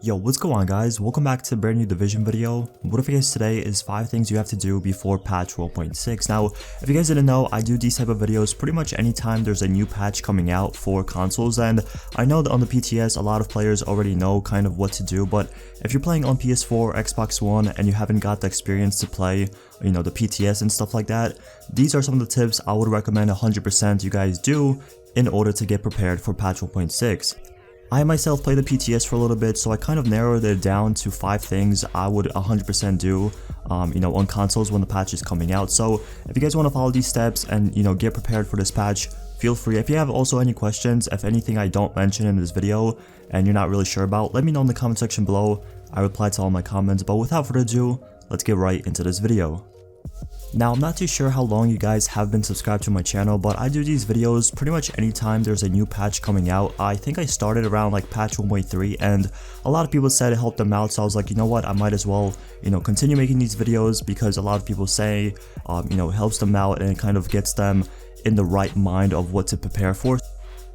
Yo, what's going on guys? Welcome back to a brand new division video. What if you guys today is 5 things you have to do before patch 1.6. Now, if you guys didn't know, I do these type of videos pretty much anytime there's a new patch coming out for consoles, and I know that on the PTS a lot of players already know kind of what to do, but if you're playing on PS4 or Xbox One and you haven't got the experience to play, the PTS and stuff like that, these are some of the tips I would recommend 100% you guys do in order to get prepared for patch 1.6. I myself played the PTS for a little bit, so I kind of narrowed it down to 5 things I would 100% do, on consoles when the patch is coming out. So if you guys want to follow these steps and, get prepared for this patch, feel free. If you have also any questions, if anything I don't mention in this video and you're not really sure about, let me know in the comment section below. I reply to all my comments, but without further ado, let's get right into this video. Now, I'm not too sure how long you guys have been subscribed to my channel, but I do these videos pretty much anytime there's a new patch coming out. I think I started around like patch 1.3 and a lot of people said it helped them out, so I was like, you know what, I might as well, continue making these videos because a lot of people say, it helps them out and it kind of gets them in the right mind of what to prepare for.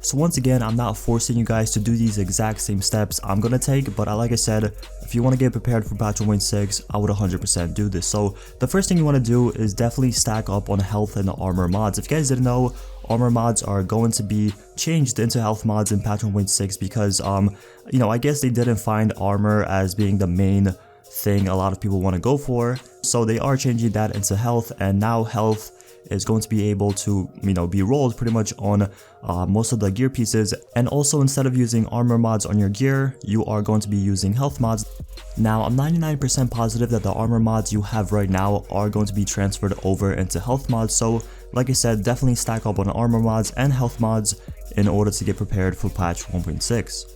So once again, I'm not forcing you guys to do these exact same steps I'm gonna take, but like I said, if you want to get prepared for patch 1.6, I would 100% do this. So the first thing you want to do is definitely stack up on health and armor mods. If you guys didn't know, armor mods are going to be changed into health mods in patch 1.6 because I guess they didn't find armor as being the main thing a lot of people want to go for, so they are changing that into health, and now health is going to be able to be rolled pretty much on most of the gear pieces. And also, instead of using armor mods on your gear, you are going to be using health mods. Now, I'm 99% positive that the armor mods you have right now are going to be transferred over into health mods, so like I said, definitely stack up on armor mods and health mods in order to get prepared for patch 1.6.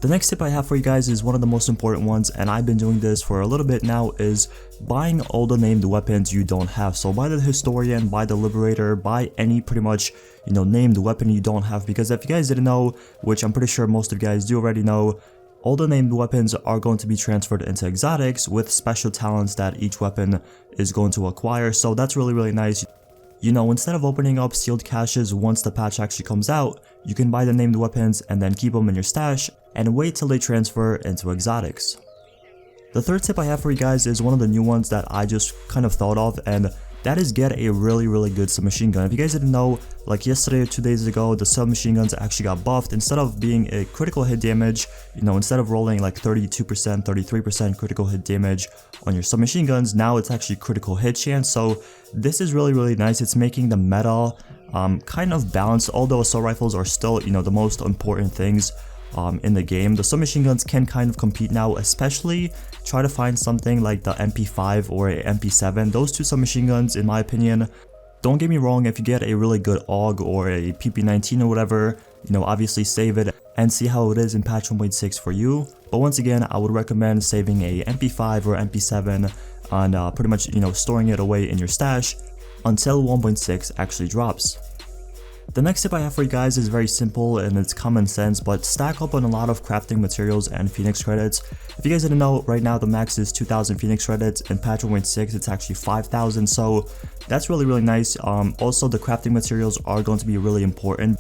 The next tip I have for you guys is one of the most important ones, and I've been doing this for a little bit now, is buying all the named weapons you don't have. So buy the Historian, buy the Liberator, buy any pretty much named weapon you don't have, because if you guys didn't know, which I'm pretty sure most of you guys do already know, all the named weapons are going to be transferred into exotics with special talents that each weapon is going to acquire. So that's really nice. Instead of opening up sealed caches once the patch actually comes out, you can buy the named weapons and then keep them in your stash and wait till they transfer into exotics. The third tip I have for you guys is one of the new ones that I just kind of thought of, and that is get a really good submachine gun. If you guys didn't know, like yesterday or 2 days ago, the submachine guns actually got buffed. Instead of being a critical hit damage, instead of rolling like 32%, 33% critical hit damage on your submachine guns, now it's actually critical hit chance. So this is really nice. It's making the meta kind of balanced, although assault rifles are still the most important things in the game. The submachine guns can kind of compete now, especially try to find something like the MP5 or a MP7. Those two submachine guns, in my opinion, don't get me wrong, if you get a really good AUG or a PP19 or whatever, obviously save it and see how it is in patch 1.6 for you. But once again, I would recommend saving a MP5 or MP7 and pretty much storing it away in your stash until 1.6 actually drops. The next tip I have for you guys is very simple and it's common sense, but stack up on a lot of crafting materials and Phoenix credits. If you guys didn't know, right now the max is 2,000 Phoenix credits. In patch 1.6 it's actually 5,000, so that's really nice. Also, the crafting materials are going to be really important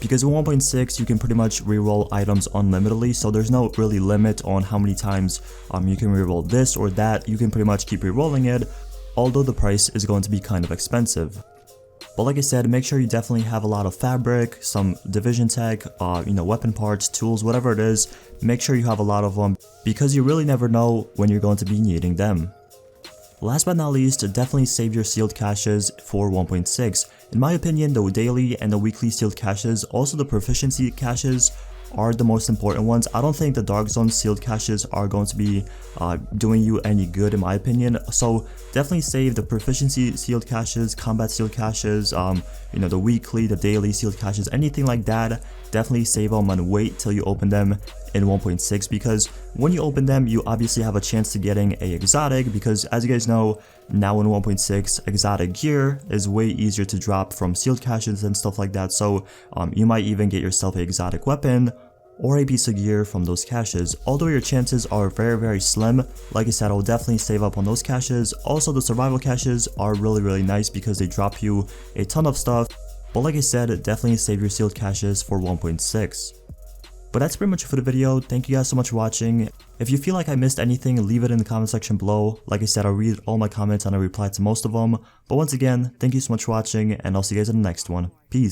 because in 1.6 you can pretty much reroll items unlimitedly, so there's no really limit on how many times you can reroll this or that. You can pretty much keep rerolling it, although the price is going to be kind of expensive. But like I said, make sure you definitely have a lot of fabric, some division tech, weapon parts, tools, whatever it is. Make sure you have a lot of them because you really never know when you're going to be needing them. Last but not least, definitely save your sealed caches for 1.6. In my opinion, the daily and the weekly sealed caches, also the proficiency caches, are the most important ones. I don't think the Dark Zone sealed caches are going to be doing you any good, in my opinion. So definitely save the proficiency sealed caches, combat sealed caches, the weekly, the daily sealed caches, anything like that. Definitely save them and wait till you open them in 1.6, because when you open them, you obviously have a chance to getting a exotic, because as you guys know, now in 1.6 exotic gear is way easier to drop from sealed caches and stuff like that. So you might even get yourself an exotic weapon or a piece of gear from those caches. Although your chances are very slim, like I said, I'll definitely save up on those caches. Also, the survival caches are really nice because they drop you a ton of stuff. But like I said, definitely save your sealed caches for 1.6. But that's pretty much it for the video. Thank you guys so much for watching. If you feel like I missed anything, leave it in the comment section below. Like I said, I'll read all my comments and I reply to most of them. But once again, thank you so much for watching, and I'll see you guys in the next one. Peace.